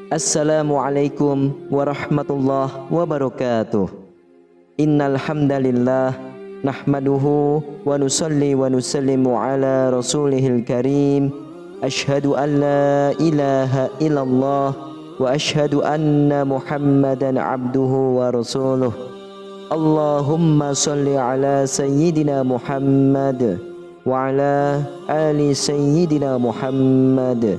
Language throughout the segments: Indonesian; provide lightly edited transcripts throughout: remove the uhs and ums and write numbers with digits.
Assalamualaikum warahmatullahi wabarakatuh. Innal hamdalillah nahmaduhu wa nusalli wa nusallimu ala rasulihil karim. Asyhadu an la ilaha illallah wa asyhadu anna Muhammadan abduhu wa rasuluh. Allahumma salli ala sayyidina Muhammad wa ala ali sayyidina Muhammad.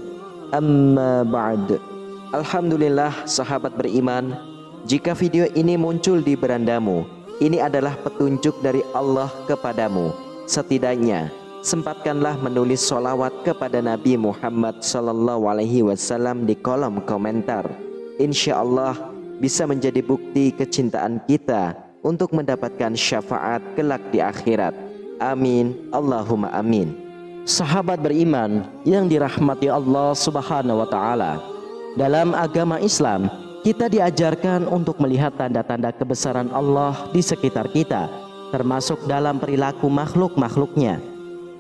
Amma ba'd. Alhamdulillah sahabat beriman, jika video ini muncul di berandamu, ini adalah petunjuk dari Allah kepadamu. Setidaknya sempatkanlah menulis sholawat kepada Nabi Muhammad SAW di kolom komentar. Insya Allah bisa menjadi bukti kecintaan kita untuk mendapatkan syafaat kelak di akhirat. Amin, Allahumma amin. Sahabat beriman yang dirahmati Allah Subhanahu wa Ta'ala, dalam agama Islam kita diajarkan untuk melihat tanda-tanda kebesaran Allah di sekitar kita, termasuk dalam perilaku makhluk-makhluknya.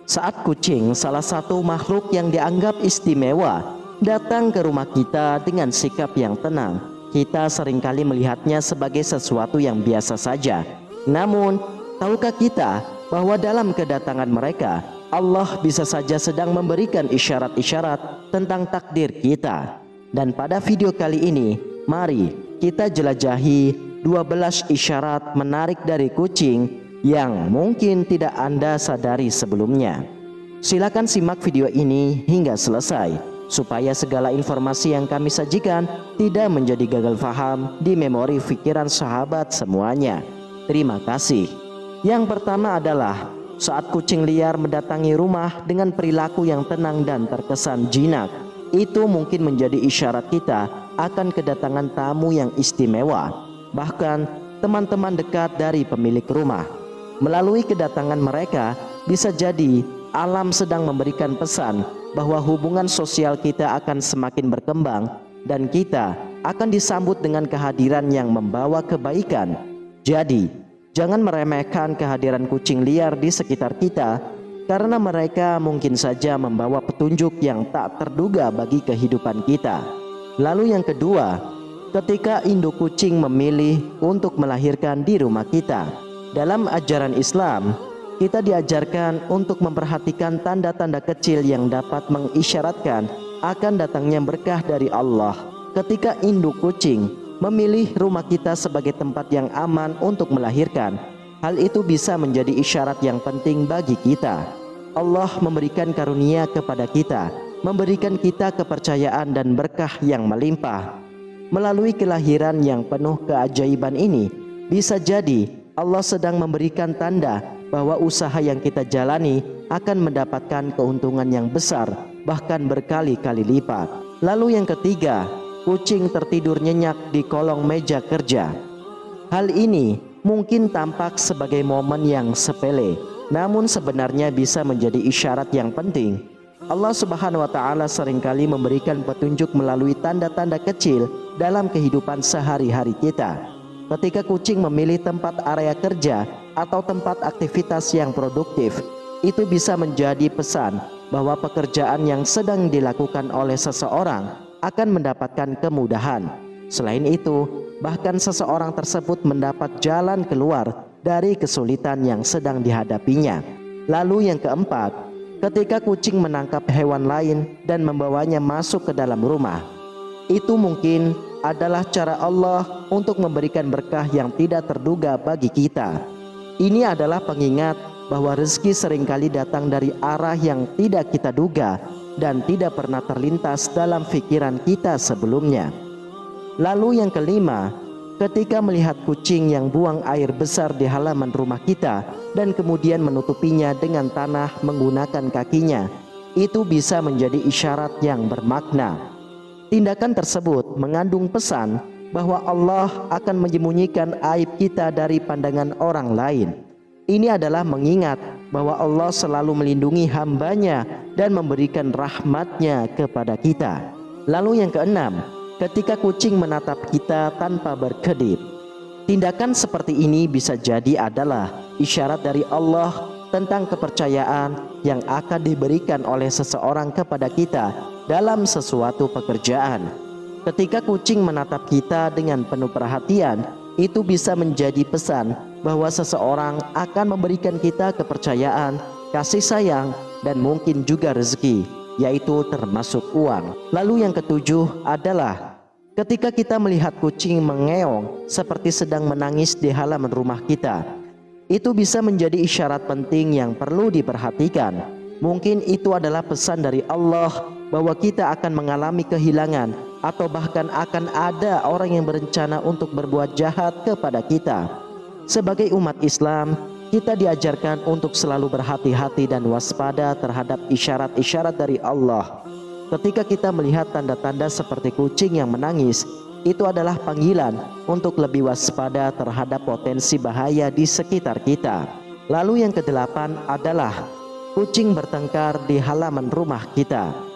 Saat kucing, salah satu makhluk yang dianggap istimewa, datang ke rumah kita dengan sikap yang tenang, kita seringkali melihatnya sebagai sesuatu yang biasa saja. Namun, tahukah kita bahwa dalam kedatangan mereka, Allah bisa saja sedang memberikan isyarat-isyarat tentang takdir kita. Dan pada video kali ini, mari kita jelajahi 12 isyarat menarik dari kucing yang mungkin tidak Anda sadari sebelumnya. Silakan simak video ini hingga selesai, supaya segala informasi yang kami sajikan tidak menjadi gagal faham di memori pikiran sahabat semuanya. Terima kasih. Yang pertama adalah saat kucing liar mendatangi rumah dengan perilaku yang tenang dan terkesan jinak, itu mungkin menjadi isyarat kita akan kedatangan tamu yang istimewa, bahkan teman-teman dekat dari pemilik rumah. Melalui kedatangan mereka, bisa jadi alam sedang memberikan pesan bahwa hubungan sosial kita akan semakin berkembang dan kita akan disambut dengan kehadiran yang membawa kebaikan. Jadi, jangan meremehkan kehadiran kucing liar di sekitar kita, karena mereka mungkin saja membawa petunjuk yang tak terduga bagi kehidupan kita. Lalu yang kedua, ketika induk kucing memilih untuk melahirkan di rumah kita. Dalam ajaran Islam, kita diajarkan untuk memperhatikan tanda-tanda kecil yang dapat mengisyaratkan akan datangnya berkah dari Allah. Ketika induk kucing memilih rumah kita sebagai tempat yang aman untuk melahirkan, hal itu bisa menjadi isyarat yang penting bagi kita. Allah memberikan karunia kepada kita, memberikan kita kepercayaan dan berkah yang melimpah. Melalui kelahiran yang penuh keajaiban ini, bisa jadi Allah sedang memberikan tanda bahwa usaha yang kita jalani akan mendapatkan keuntungan yang besar, bahkan berkali-kali lipat. Lalu yang ketiga, kucing tertidur nyenyak di kolong meja kerja. Hal ini mungkin tampak sebagai momen yang sepele, namun sebenarnya bisa menjadi isyarat yang penting. Allah Subhanahu wa Ta'ala seringkali memberikan petunjuk melalui tanda-tanda kecil dalam kehidupan sehari-hari kita. Ketika kucing memilih tempat area kerja atau tempat aktivitas yang produktif, itu bisa menjadi pesan bahwa pekerjaan yang sedang dilakukan oleh seseorang akan mendapatkan kemudahan. Selain itu, bahkan seseorang tersebut mendapat jalan keluar dari kesulitan yang sedang dihadapinya. Lalu yang keempat, ketika kucing menangkap hewan lain dan membawanya masuk ke dalam rumah, itu mungkin adalah cara Allah untuk memberikan berkah yang tidak terduga bagi kita. Ini adalah pengingat bahwa rezeki seringkali datang dari arah yang tidak kita duga dan tidak pernah terlintas dalam pikiran kita sebelumnya. Lalu yang kelima, ketika melihat kucing yang buang air besar di halaman rumah kita dan kemudian menutupinya dengan tanah menggunakan kakinya, itu bisa menjadi isyarat yang bermakna. Tindakan tersebut mengandung pesan bahwa Allah akan menyembunyikan aib kita dari pandangan orang lain. Ini adalah mengingat bahwa Allah selalu melindungi hambanya dan memberikan rahmatnya kepada kita. Lalu yang keenam, ketika kucing menatap kita tanpa berkedip, tindakan seperti ini bisa jadi adalah isyarat dari Allah tentang kepercayaan yang akan diberikan oleh seseorang kepada kita dalam sesuatu pekerjaan. Ketika kucing menatap kita dengan penuh perhatian, itu bisa menjadi pesan bahwa seseorang akan memberikan kita kepercayaan, kasih sayang, dan mungkin juga rezeki, yaitu termasuk uang. Lalu yang ketujuh adalah ketika kita melihat kucing mengeong seperti sedang menangis di halaman rumah kita. Itu bisa menjadi isyarat penting yang perlu diperhatikan. Mungkin itu adalah pesan dari Allah bahwa kita akan mengalami kehilangan, atau bahkan akan ada orang yang berencana untuk berbuat jahat kepada kita. Sebagai umat Islam, kita diajarkan untuk selalu berhati-hati dan waspada terhadap isyarat-isyarat dari Allah. Ketika kita melihat tanda-tanda seperti kucing yang menangis, itu adalah panggilan untuk lebih waspada terhadap potensi bahaya di sekitar kita. Lalu yang kedelapan adalah kucing bertengkar di halaman rumah kita.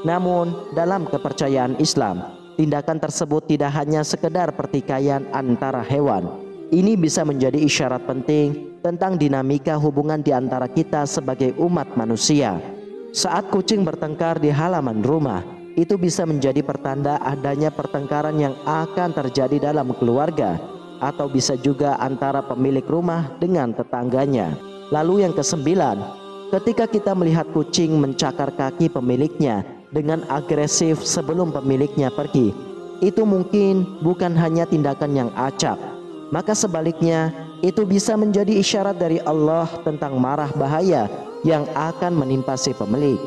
Namun dalam kepercayaan Islam, tindakan tersebut tidak hanya sekedar pertikaian antara hewan. Ini bisa menjadi isyarat penting tentang dinamika hubungan di antara kita sebagai umat manusia. Saat kucing bertengkar di halaman rumah, itu bisa menjadi pertanda adanya pertengkaran yang akan terjadi dalam keluarga, atau bisa juga antara pemilik rumah dengan tetangganya. Lalu yang kesembilan, ketika kita melihat kucing mencakar kaki pemiliknya dengan agresif sebelum pemiliknya pergi, itu mungkin bukan hanya tindakan yang acap. Maka sebaliknya, itu bisa menjadi isyarat dari Allah tentang marah bahaya yang akan menimpa si pemilik.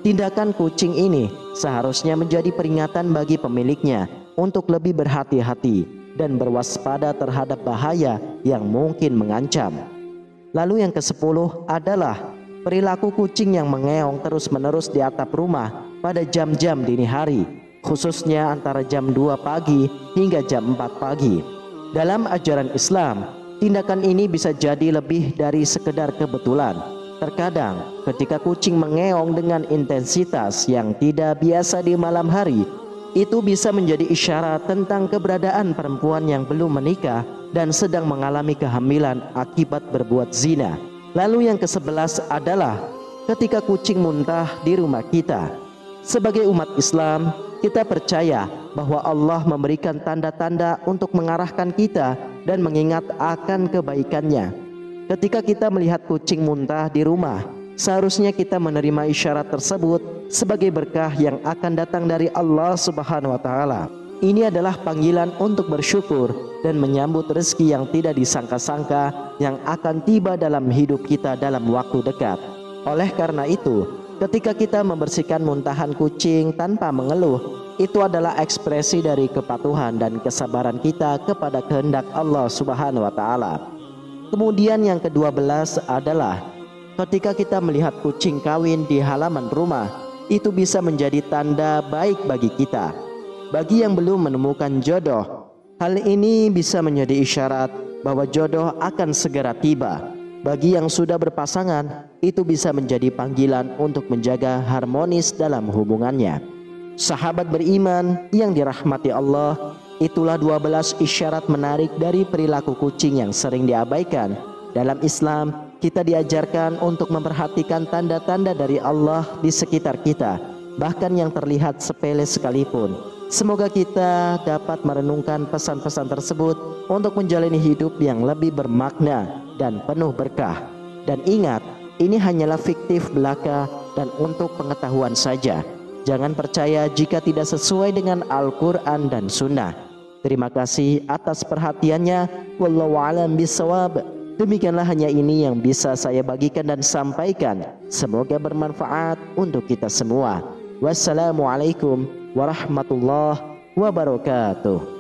Tindakan kucing ini seharusnya menjadi peringatan bagi pemiliknya untuk lebih berhati-hati dan berwaspada terhadap bahaya yang mungkin mengancam. Lalu yang ke-10 adalah perilaku kucing yang mengeong terus-menerus di atap rumah pada jam-jam dini hari, khususnya antara jam 2 pagi hingga jam 4 pagi. Dalam ajaran Islam, tindakan ini bisa jadi lebih dari sekedar kebetulan. Terkadang ketika kucing mengeong dengan intensitas yang tidak biasa di malam hari, itu bisa menjadi isyarat tentang keberadaan perempuan yang belum menikah dan sedang mengalami kehamilan akibat berbuat zina. Lalu yang ke-11 adalah ketika kucing muntah di rumah kita. Sebagai umat Islam, kita percaya bahwa Allah memberikan tanda-tanda untuk mengarahkan kita dan mengingat akan kebaikannya. Ketika kita melihat kucing muntah di rumah, seharusnya kita menerima isyarat tersebut sebagai berkah yang akan datang dari Allah Subhanahu wa Ta'ala. Ini adalah panggilan untuk bersyukur dan menyambut rezeki yang tidak disangka-sangka yang akan tiba dalam hidup kita dalam waktu dekat. Oleh karena itu, ketika kita membersihkan muntahan kucing tanpa mengeluh, itu adalah ekspresi dari kepatuhan dan kesabaran kita kepada kehendak Allah Subhanahu wa Ta'ala. Kemudian yang ke-12 adalah ketika kita melihat kucing kawin di halaman rumah, itu bisa menjadi tanda baik bagi kita. Bagi yang belum menemukan jodoh, hal ini bisa menjadi isyarat bahwa jodoh akan segera tiba. Bagi yang sudah berpasangan, itu bisa menjadi panggilan untuk menjaga harmonis dalam hubungannya. Sahabat beriman yang dirahmati Allah, itulah 12 isyarat menarik dari perilaku kucing yang sering diabaikan. Dalam Islam, kita diajarkan untuk memperhatikan tanda-tanda dari Allah di sekitar kita, bahkan yang terlihat sepele sekalipun. Semoga kita dapat merenungkan pesan-pesan tersebut untuk menjalani hidup yang lebih bermakna dan penuh berkah. Dan ingat, ini hanyalah fiktif belaka dan untuk pengetahuan saja. Jangan percaya jika tidak sesuai dengan Al-Quran dan Sunnah. Terima kasih atas perhatiannya. Wallahu a'lam bishawab. Demikianlah hanya ini yang bisa saya bagikan dan sampaikan. Semoga bermanfaat untuk kita semua. Wassalamualaikum warahmatullahi wabarakatuh.